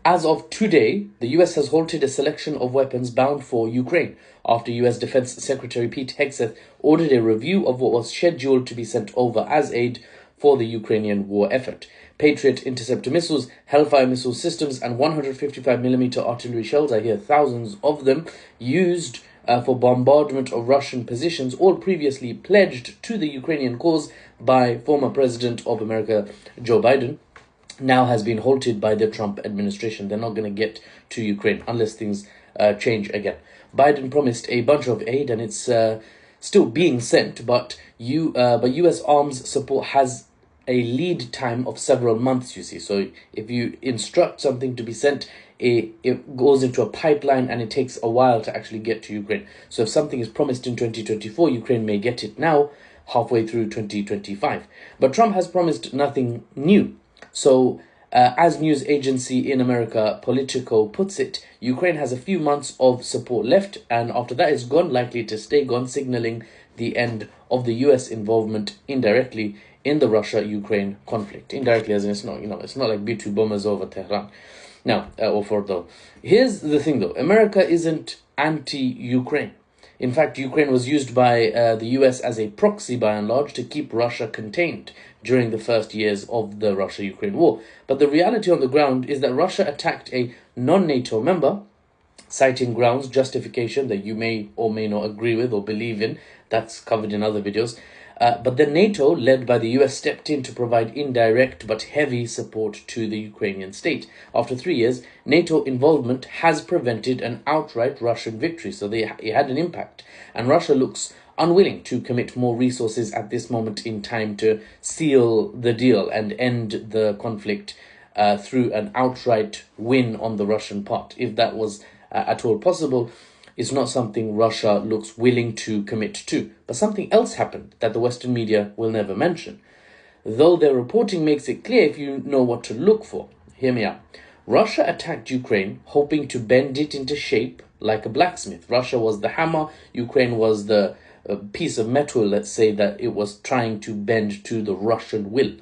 As of today, the US has halted a selection of weapons bound for Ukraine after US Defense Secretary Pete Hegseth ordered a review of what was scheduled to be sent over as aid for the Ukrainian war effort. Patriot interceptor missiles, Hellfire missile systems, and 155mm artillery shells, I hear thousands of them, used for bombardment of Russian positions, all previously pledged to the Ukrainian cause by former President of America, Joe Biden, now has been halted by the Trump administration. They're not going to get to Ukraine unless things change again. Biden promised a bunch of aid, and it's still being sent, but US arms support has a lead time of several months, you see. So if you instruct something to be sent, it goes into a pipeline and it takes a while to actually get to Ukraine. So if something is promised in 2024, Ukraine may get it now, halfway through 2025. But Trump has promised nothing new. So as news agency in America, Politico, puts it, Ukraine has a few months of support left, and after that is gone, likely to stay gone, signaling the end of the US involvement indirectly in the Russia-Ukraine conflict. Indirectly, as in it's not like B-2 bombers over Tehran. Now, or Fordo. Here's the thing though, America isn't anti-Ukraine. In fact, Ukraine was used by the US as a proxy, by and large, to keep Russia contained during the first years of the Russia-Ukraine war. But the reality on the ground is that Russia attacked a non-NATO member, citing grounds, justification that you may or may not agree with or believe in. That's covered in other videos. But then NATO, led by the US, stepped in to provide indirect but heavy support to the Ukrainian state. After 3 years, NATO involvement has prevented an outright Russian victory, so it had an impact. And Russia looks unwilling to commit more resources at this moment in time to seal the deal and end the conflict through an outright win on the Russian part. If that was at all possible, it's not something Russia looks willing to commit to. But something else happened that the Western media will never mention, though their reporting makes it clear if you know what to look for. Hear me out. Russia attacked Ukraine hoping to bend it into shape like a blacksmith. Russia was the hammer, Ukraine was the piece of metal, let's say, that it was trying to bend to the Russian will.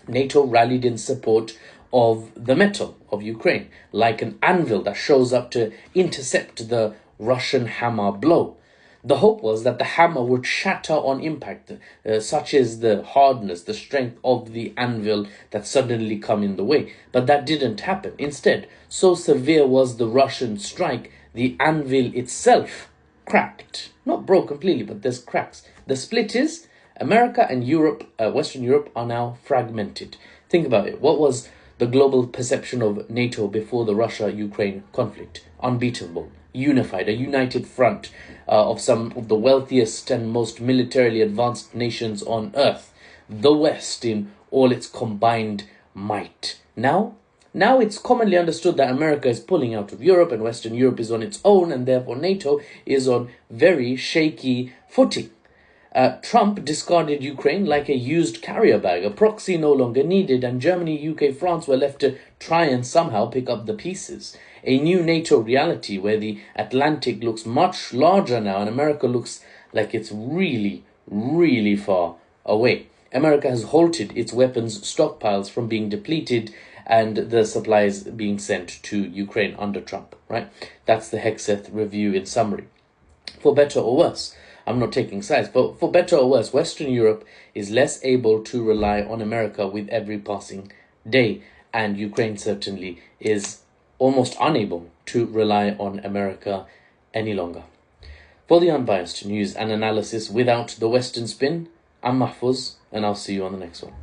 NATO rallied in support of the metal of Ukraine, like an anvil that shows up to intercept the Russian hammer blow. The hope was that the hammer would shatter on impact, such as the hardness, the strength of the anvil that suddenly come in the way. But that didn't happen. Instead, so severe was the Russian strike, the anvil itself cracked. Not broke completely, but there's cracks. The split is America and Europe, Western Europe, are now fragmented. Think about it. What was the global perception of NATO before the Russia-Ukraine conflict? Unbeatable, unified, a united front of some of the wealthiest and most militarily advanced nations on earth. The West in all its combined might. Now it's commonly understood that America is pulling out of Europe and Western Europe is on its own, and therefore NATO is on very shaky footing. Trump discarded Ukraine like a used carrier bag, a proxy no longer needed, and Germany, UK, France were left to try and somehow pick up the pieces. A new NATO reality where the Atlantic looks much larger now and America looks like it's really, really far away. America has halted its weapons stockpiles from being depleted and the supplies being sent to Ukraine under Trump, right? That's the Hegseth review in summary. For better or worse, I'm not taking sides, but for better or worse, Western Europe is less able to rely on America with every passing day, and Ukraine certainly is almost unable to rely on America any longer. For the unbiased news and analysis without the Western spin, I'm Mahfouz, and I'll see you on the next one.